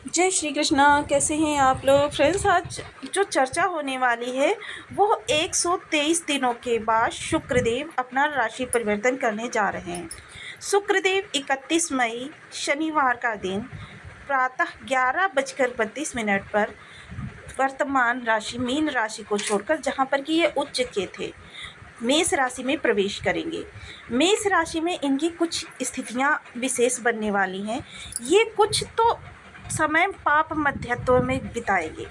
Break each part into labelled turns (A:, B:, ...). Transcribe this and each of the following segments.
A: जय श्री कृष्णा। कैसे हैं आप लोग फ्रेंड्स। आज जो चर्चा होने वाली है वो 123 दिनों के बाद शुक्रदेव अपना राशि परिवर्तन करने जा रहे हैं। शुक्रदेव 31 मई शनिवार का दिन प्रातः 11:32 पर वर्तमान राशि मीन राशि को छोड़कर जहां पर कि ये उच्च के थे मेष राशि में प्रवेश करेंगे। मेष राशि में इनकी कुछ स्थितियां विशेष बनने वाली हैं। ये कुछ तो समय पाप मध्यत्व में बिताएंगे।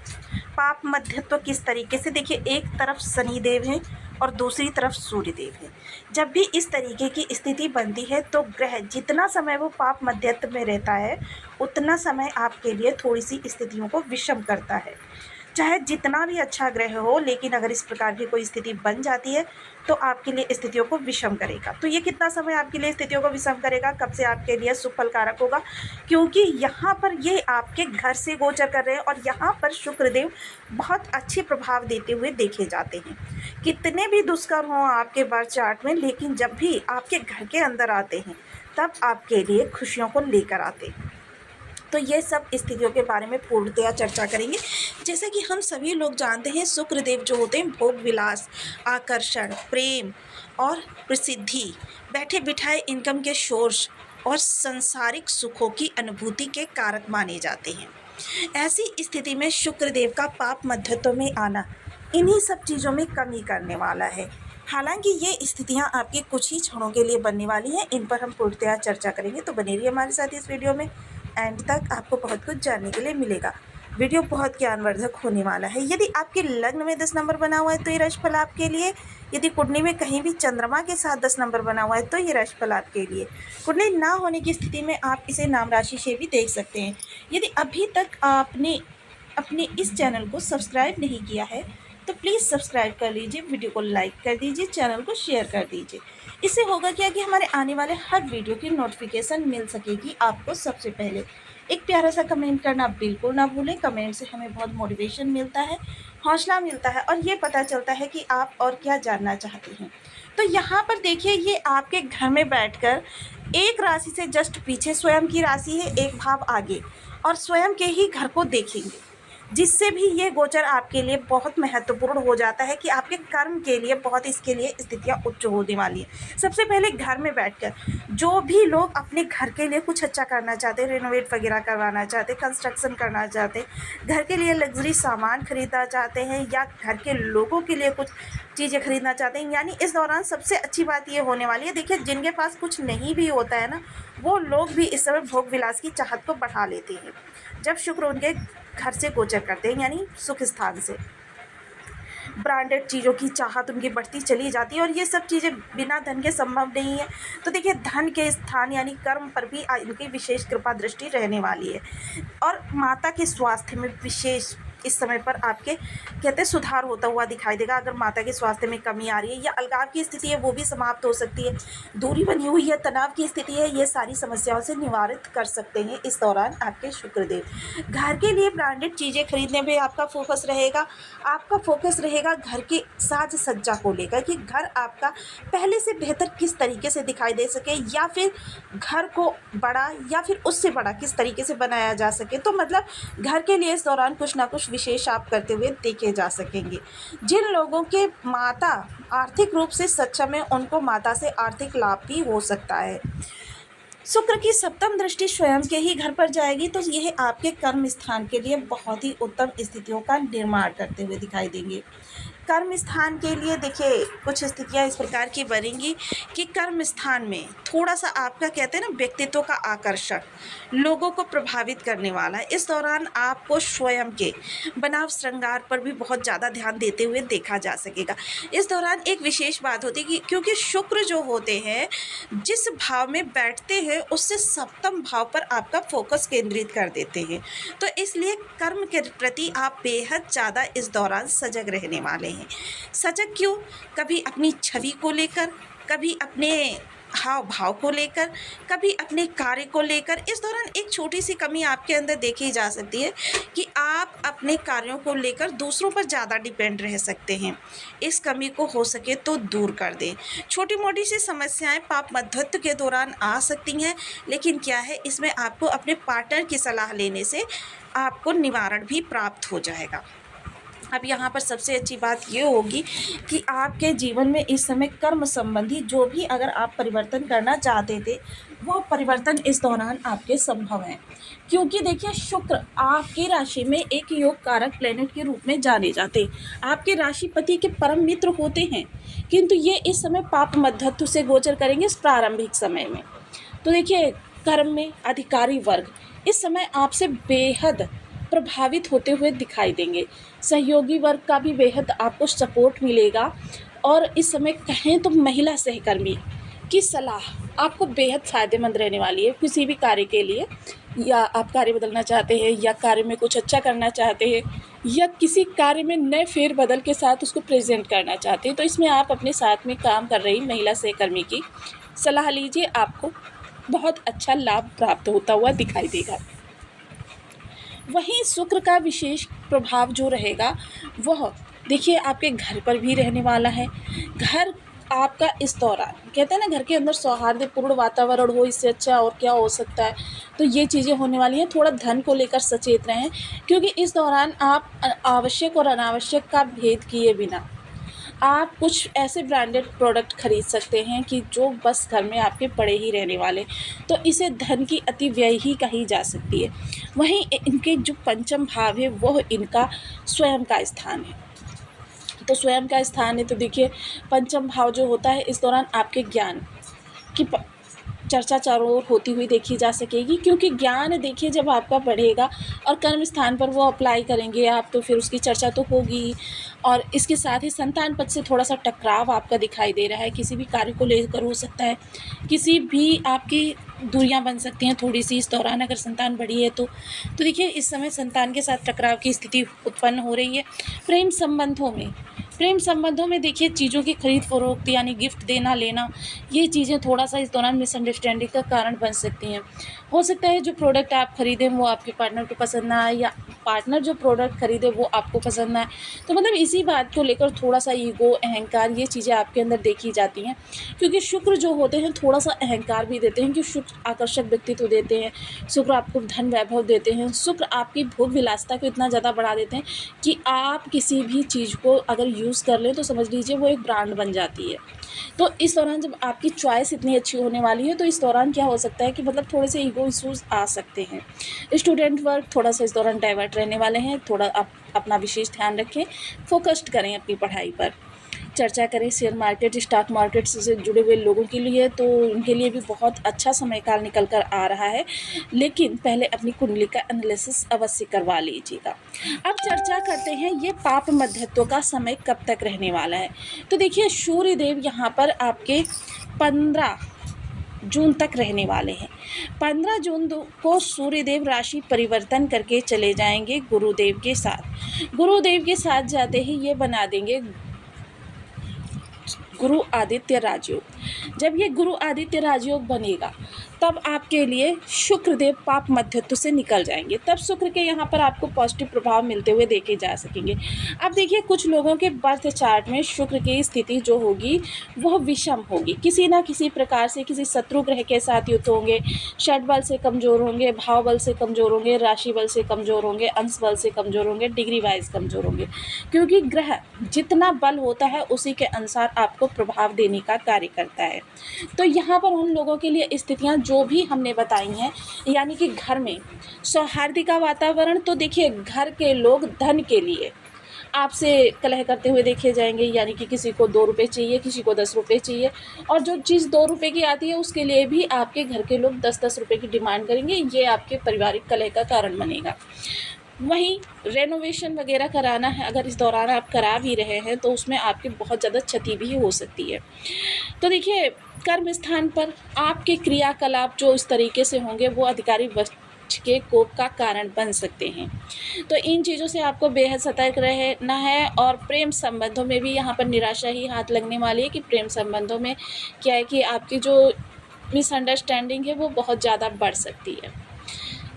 A: पाप मध्यत्व किस तरीके से, देखिए, एक तरफ शनिदेव हैं और दूसरी तरफ सूर्यदेव हैं। जब भी इस तरीके की स्थिति बनती है तो ग्रह जितना समय वो पाप मध्यत्व में रहता है उतना समय आपके लिए थोड़ी सी स्थितियों को विषम करता है। चाहे जितना भी अच्छा ग्रह हो, लेकिन अगर इस प्रकार की कोई स्थिति बन जाती है तो आपके लिए स्थितियों को विषम करेगा। तो ये कितना समय आपके लिए स्थितियों को विषम करेगा, कब से आपके लिए सुफलकारक होगा, क्योंकि यहाँ पर ये आपके घर से गोचर कर रहे हैं और यहाँ पर शुक्रदेव बहुत अच्छे प्रभाव देते हुए देखे जाते हैं। कितने भी दुष्कर हों आपके बर्थ चार्ट में, लेकिन जब भी आपके घर के अंदर आते हैं तब आपके लिए खुशियों को लेकर आते हैं। तो ये सब स्थितियों के बारे में पूर्णतया चर्चा करेंगे। जैसे कि हम सभी लोग जानते हैं, शुक्रदेव जो होते हैं भोग विलास, आकर्षण, प्रेम और प्रसिद्धि, बैठे बिठाए इनकम के सोर्स और संसारिक सुखों की अनुभूति के कारक माने जाते हैं। ऐसी स्थिति में शुक्रदेव का पाप मध्यत्व में आना इन्हीं सब चीज़ों में कमी करने वाला है। हालांकि ये स्थितियां आपके कुछ ही क्षणों के लिए बनने वाली हैं, इन पर हम पूर्णतया चर्चा करेंगे। तो बने रहिए हमारे साथ इस वीडियो में, एंड तक आपको बहुत कुछ जानने के लिए मिलेगा। वीडियो बहुत ज्ञानवर्धक होने वाला है। यदि आपके लग्न में 10 नंबर बना हुआ है तो ये राशिफल आपके लिए। यदि कुंडली में कहीं भी चंद्रमा के साथ 10 नंबर बना हुआ है तो ये राशिफल आपके लिए। कुंडली ना होने की स्थिति में आप इसे नाम राशि से भी देख सकते हैं। यदि अभी तक आपने अपने इस चैनल को सब्सक्राइब नहीं किया है तो प्लीज़ सब्सक्राइब कर लीजिए, वीडियो को लाइक कर दीजिए, चैनल को शेयर कर दीजिए। इससे होगा क्या कि हमारे आने वाले हर वीडियो की नोटिफिकेशन मिल सकेगी आपको सबसे पहले। एक प्यारा सा कमेंट करना बिल्कुल ना भूलें। कमेंट से हमें बहुत मोटिवेशन मिलता है, हौसला मिलता है और ये पता चलता है कि आप और क्या जानना चाहते हैं। तो यहाँ पर देखिए, ये आपके घर में बैठकर एक राशि से जस्ट पीछे स्वयं की राशि है, एक भाव आगे, और स्वयं के ही घर को देखेंगे, जिससे भी ये गोचर आपके लिए बहुत महत्वपूर्ण हो जाता है कि आपके कर्म के लिए बहुत इसके लिए स्थितियाँ उच्च होने वाली हैं। सबसे पहले घर में बैठकर जो भी लोग अपने घर के लिए कुछ अच्छा करना चाहते हैं, रेनोवेट वगैरह करवाना चाहते हैं, कंस्ट्रक्शन करना चाहते हैं, घर के लिए लग्जरी सामान खरीदना चाहते हैं या घर के लोगों के लिए कुछ चीज़ें खरीदना चाहते हैं, यानी इस दौरान सबसे अच्छी बात ये होने वाली है। देखिए, जिनके पास कुछ नहीं भी होता है ना, वो लोग भी इस समय भोग विलास की चाहत को बढ़ा लेते हैं जब शुक्र उनके घर से गोचर करते हैं, यानी सुख स्थान से। ब्रांडेड चीज़ों की चाहत उनकी बढ़ती चली जाती है और ये सब चीज़ें बिना धन के संभव नहीं है। तो देखिए, धन के स्थान यानी कर्म पर भी इनकी विशेष कृपा दृष्टि रहने वाली है और माता के स्वास्थ्य में विशेष इस समय पर आपके कहते हैं सुधार होता हुआ दिखाई देगा। अगर माता के स्वास्थ्य में कमी आ रही है या अलगाव की स्थिति है वो भी समाप्त हो सकती है, दूरी बनी हुई है, तनाव की स्थिति है, ये सारी समस्याओं से निवारित कर सकते हैं इस दौरान आपके शुक्रदेव। घर के लिए ब्रांडेड चीज़ें खरीदने में आपका फोकस रहेगा। आपका फोकस रहेगा घर के साज सज्जा को लेकर कि घर आपका पहले से बेहतर किस तरीके से दिखाई दे सके, या फिर घर को बड़ा या फिर उससे बड़ा किस तरीके से बनाया जा सके। तो मतलब घर के लिए इस दौरान कुछ ना कुछ विशेष आप करते हुए देखे जा सकेंगे। जिन लोगों के माता आर्थिक रूप से सक्षम है उनको माता से आर्थिक लाभ भी हो सकता है। शुक्र की सप्तम दृष्टि स्वयं के ही घर पर जाएगी तो यह आपके कर्म स्थान के लिए बहुत ही उत्तम स्थितियों का निर्माण करते हुए दिखाई देंगे। कर्म स्थान के लिए देखिए कुछ स्थितियाँ इस प्रकार की बनेंगी कि कर्म स्थान में थोड़ा सा आपका कहते हैं ना व्यक्तित्व का आकर्षण लोगों को प्रभावित करने वाला है। इस दौरान आपको स्वयं के बनाव श्रृंगार पर भी बहुत ज़्यादा ध्यान देते हुए देखा जा सकेगा। इस दौरान एक विशेष बात होती है कि क्योंकि शुक्र जो होते हैं जिस भाव में बैठते हैं उससे सप्तम भाव पर आपका फोकस केंद्रित कर देते हैं, तो इसलिए कर्म के प्रति आप बेहद ज़्यादा इस दौरान सजग रहने वाले हैं। सजग क्यों? कभी अपनी छवि को लेकर, कभी अपने हाव भाव को लेकर, कभी अपने कार्य को लेकर। इस दौरान एक छोटी सी कमी आपके अंदर देखी जा सकती है कि आप अपने कार्यों को लेकर दूसरों पर ज़्यादा डिपेंड रह सकते हैं। इस कमी को हो सके तो दूर कर दें। छोटी मोटी सी समस्याएं पाप मध्यत्व के दौरान आ सकती हैं, लेकिन क्या है, इसमें आपको अपने पार्टनर की सलाह लेने से आपको निवारण भी प्राप्त हो जाएगा। अब यहाँ पर सबसे अच्छी बात ये होगी कि आपके जीवन में इस समय कर्म संबंधी जो भी अगर आप परिवर्तन करना चाहते थे, वो परिवर्तन इस दौरान आपके संभव हैं। क्योंकि देखिए, शुक्र आपकी राशि में एक योग कारक प्लेनेट के रूप में जाने जाते, आपके राशिपति के परम मित्र होते हैं, किंतु ये इस समय पाप मध्यत्व से गोचर करेंगे इस प्रारंभिक समय में। तो देखिए, कर्म में अधिकारी वर्ग इस समय आपसे बेहद प्रभावित होते हुए दिखाई देंगे। सहयोगी वर्ग का भी बेहद आपको सपोर्ट मिलेगा। और इस समय कहें तो महिला सहकर्मी की सलाह आपको बेहद फ़ायदेमंद रहने वाली है किसी भी कार्य के लिए, या आप कार्य बदलना चाहते हैं, या कार्य में कुछ अच्छा करना चाहते हैं, या किसी कार्य में नए फेरबदल के साथ उसको प्रेजेंट करना चाहते हैं। तो इसमें आप अपने साथ में काम कर रही महिला सहकर्मी की सलाह लीजिए, आपको बहुत अच्छा लाभ प्राप्त होता हुआ दिखाई देगा। वहीं शुक्र का विशेष प्रभाव जो रहेगा वह देखिए आपके घर पर भी रहने वाला है। घर आपका इस दौरान, कहते हैं ना, घर के अंदर सौहार्दपूर्ण वातावरण हो, इससे अच्छा और क्या हो सकता है। तो ये चीज़ें होने वाली हैं। थोड़ा धन को लेकर सचेत रहें, क्योंकि इस दौरान आप आवश्यक और अनावश्यक का भेद किए बिना आप कुछ ऐसे ब्रांडेड प्रोडक्ट खरीद सकते हैं कि जो बस घर में आपके पड़े ही रहने वाले, तो इसे धन की अति व्यय ही कही जा सकती है। वहीं इनके जो पंचम भाव है वह इनका स्वयं का स्थान है। तो स्वयं का स्थान है, तो देखिए पंचम भाव जो होता है इस दौरान आपके ज्ञान की चर्चा चारों ओर होती हुई देखी जा सकेगी। क्योंकि ज्ञान देखिए जब आपका बढ़ेगा और कर्म स्थान पर वो अप्लाई करेंगे आप, तो फिर उसकी चर्चा तो होगी। और इसके साथ ही संतान पद से थोड़ा सा टकराव आपका दिखाई दे रहा है, किसी भी कार्य को लेकर हो सकता है, किसी भी आपकी दूरियां बन सकती हैं थोड़ी सी इस दौरान अगर संतान बढ़ी है तो देखिए इस समय संतान के साथ टकराव की स्थिति उत्पन्न हो रही है। प्रेम संबंधों में देखिए चीज़ों की खरीद फरोख्त यानी गिफ्ट देना लेना, ये चीज़ें थोड़ा सा इस दौरान मिसअंडरस्टैंडिंग का कारण बन सकती हैं। हो सकता है जो प्रोडक्ट आप खरीदें वो आपके पार्टनर को पसंद ना आए, या पार्टनर जो प्रोडक्ट खरीदे वो आपको पसंद ना आए। तो मतलब इसी बात को लेकर थोड़ा सा ईगो, अहंकार, ये चीज़ें आपके अंदर देखी जाती हैं। क्योंकि शुक्र जो होते हैं थोड़ा सा अहंकार भी देते हैं, कि शुक्र आकर्षक व्यक्तित्व देते हैं, शुक्र आपको धन वैभव देते हैं, शुक्र आपकी भोग विलासिता को इतना ज़्यादा बढ़ा देते हैं कि आप किसी भी चीज़ को अगर यूज़ कर लें तो समझ लीजिए वो एक ब्रांड बन जाती है। तो इस दौरान जब आपकी चॉइस इतनी अच्छी होने वाली है, तो इस दौरान क्या हो सकता है कि मतलब थोड़े से ईगो इश्यूज़ आ सकते हैं। स्टूडेंट वर्ग थोड़ा सा इस दौरान डाइवर्ट रहने वाले हैं। थोड़ा आप अपना विशेष ध्यान रखें, फोकस्ड करें अपनी पढ़ाई पर। चर्चा करें शेयर मार्केट, स्टॉक मार्केट से जुड़े हुए लोगों के लिए, तो उनके लिए भी बहुत अच्छा समय काल निकल कर आ रहा है। लेकिन पहले अपनी कुंडली का एनालिसिस अवश्य करवा लीजिएगा। अब चर्चा करते हैं ये पाप मध्यत्व का समय कब तक रहने वाला है। तो देखिए सूर्य देव यहाँ पर आपके 15 जून तक रहने वाले हैं। 15 जून को सूर्यदेव राशि परिवर्तन करके चले जाएंगे गुरुदेव के साथ। गुरुदेव के साथ जाते ही ये बना देंगे गुरु आदित्य राजयोग। जब ये गुरु आदित्य राजयोग बनेगा तब आपके लिए शुक्रदेव पाप मध्यत्व से निकल जाएंगे। तब शुक्र के यहाँ पर आपको पॉजिटिव प्रभाव मिलते हुए देखे जा सकेंगे। अब देखिए कुछ लोगों के बर्थ चार्ट में शुक्र की स्थिति जो होगी वह विषम होगी, किसी ना किसी प्रकार से किसी शत्रु ग्रह के साथ युद्ध होंगे, षट बल से कमज़ोर होंगे, भाव बल से कमज़ोर होंगे, राशि बल से कमज़ोर होंगे, अंश बल से कमज़ोर होंगे, डिग्री वाइज कमज़ोर होंगे। क्योंकि ग्रह जितना बल होता है उसी के अनुसार आपको प्रभाव देने का कार्य करता है। तो यहाँ पर उन लोगों के लिए स्थितियाँ जो भी हमने बताई हैं, यानी कि घर में सौहार्द का वातावरण, तो देखिए घर के लोग धन के लिए आपसे कलह करते हुए देखे जाएंगे, यानी कि किसी को 2 रुपये चाहिए, किसी को 10 रुपये चाहिए, और जो चीज़ 2 रुपये की आती है उसके लिए भी आपके घर के लोग 10-10 रुपये की डिमांड करेंगे। ये आपके पारिवारिक कलह का कारण बनेगा। वहीं रेनोवेशन वगैरह कराना है, अगर इस दौरान आप करा भी रहे हैं तो उसमें आपकी बहुत ज़्यादा क्षति भी हो सकती है। तो देखिए कर्म स्थान पर आपके क्रियाकलाप जो इस तरीके से होंगे वो अधिकारी वर्ग के कोप का कारण बन सकते हैं। तो इन चीज़ों से आपको बेहद सतर्क रहना है। और प्रेम संबंधों में भी यहाँ पर निराशा ही हाथ लगने वाली है, कि प्रेम संबंधों में क्या है कि आपकी जो
B: मिसअंडरस्टैंडिंग है वो बहुत ज़्यादा बढ़ सकती है।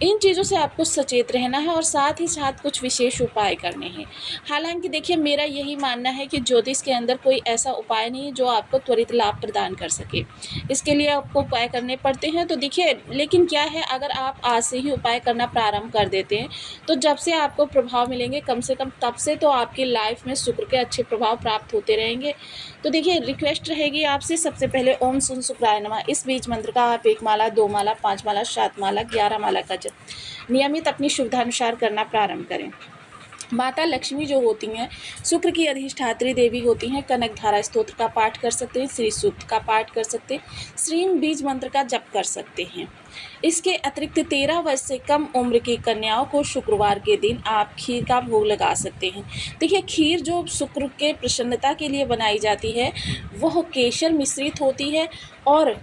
B: इन चीज़ों से आपको सचेत रहना है और साथ ही साथ कुछ विशेष उपाय करने हैं। हालाँकि देखिए, मेरा यही मानना है कि ज्योतिष के अंदर कोई ऐसा उपाय नहीं है जो आपको त्वरित लाभ प्रदान कर सके। इसके लिए आपको उपाय करने पड़ते हैं। तो देखिए, लेकिन क्या है, अगर आप आज से ही उपाय करना प्रारंभ कर देते हैं, तो जब से आपको प्रभाव मिलेंगे कम से कम तब से तो आपकी लाइफ में शुक्र के अच्छे प्रभाव प्राप्त होते रहेंगे। तो देखिए, रिक्वेस्ट रहेगी आपसे, सबसे पहले ओम सुन शुक्राय नमः इस बीज मंत्र का आप 1 माला, 2 माला, 5 माला, 7 माला, 11 माला का जप नियमित अपनी सुविधानुसार करना प्रारंभ करें। माता लक्ष्मी जो होती हैं, शुक्र की अधिष्ठात्री देवी होती हैं। कनक धारा स्तोत्र का पाठ कर सकते हैं, श्री सूक्त का पाठ कर सकते हैं, श्रीम बीज मंत्र का जप कर सकते हैं। इसके अतिरिक्त 13 वर्ष से कम उम्र की कन्याओं को शुक्रवार के दिन आप खीर का भोग लगा सकते हैं। देखिए, खीर जो शुक्र के प्रसन्नता के लिए बनाई जाती है वह केसर मिश्रित होती है और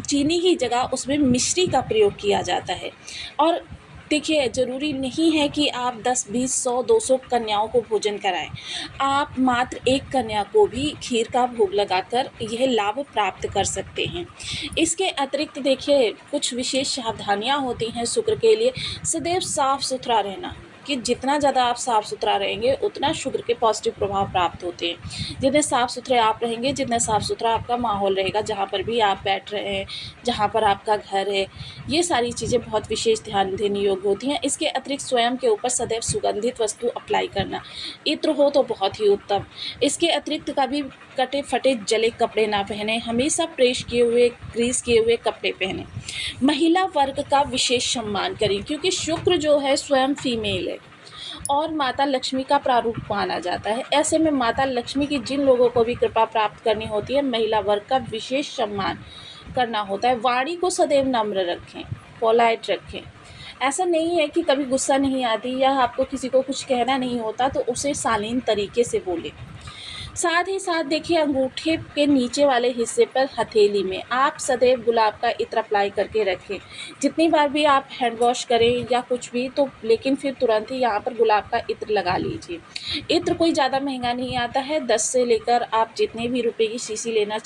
B: चीनी की जगह उसमें मिश्री का प्रयोग किया जाता है। और देखिए, ज़रूरी नहीं है कि आप 10, 20, 100, 200 कन्याओं को भोजन कराएं। आप मात्र एक कन्या को भी खीर का भोग लगाकर यह लाभ प्राप्त कर सकते हैं। इसके अतिरिक्त देखिए, कुछ विशेष सावधानियां होती हैं शुक्र के लिए। सदैव साफ सुथरा रहना, कि जितना ज़्यादा आप साफ़ सुथरा रहेंगे उतना शुक्र के पॉजिटिव प्रभाव प्राप्त होते हैं। जितने साफ़ सुथरे आप रहेंगे, जितना साफ़ सुथरा आपका माहौल रहेगा, जहाँ पर भी आप बैठ रहे हैं, जहाँ पर आपका घर है, ये सारी चीज़ें बहुत विशेष ध्यान देने योग्य होती हैं। इसके अतिरिक्त स्वयं के ऊपर सदैव सुगंधित वस्तु अप्लाई करना, इत्र हो तो बहुत ही उत्तम। इसके अतिरिक्त कभी कटे फटे जले कपड़े ना पहने, हमेशा प्रेस किए हुए, ग्रीस किए हुए कपड़े पहने। महिला वर्ग का विशेष सम्मान करें, क्योंकि शुक्र जो है स्वयं फीमेल है और माता लक्ष्मी का प्रारूप माना जाता है। ऐसे में माता लक्ष्मी की जिन लोगों को भी कृपा प्राप्त करनी होती है, महिला वर्ग का विशेष सम्मान करना होता है। वाणी को सदैव नम्र रखें, पोलाइट रखें। ऐसा नहीं है कि कभी गुस्सा नहीं आती या आपको किसी को कुछ कहना नहीं होता तो उसे शालीन तरीके से बोलें। साथ ही साथ देखिए, अंगूठे के नीचे वाले हिस्से पर हथेली में आप सदैव गुलाब का इत्र अप्लाई करके रखें। जितनी बार भी आप हैंड वॉश करें या कुछ भी, तो लेकिन फिर तुरंत ही यहाँ पर गुलाब का इत्र लगा लीजिए। इत्र कोई ज़्यादा महंगा नहीं आता है, 10 से लेकर आप जितने भी रुपए की शीशी लेना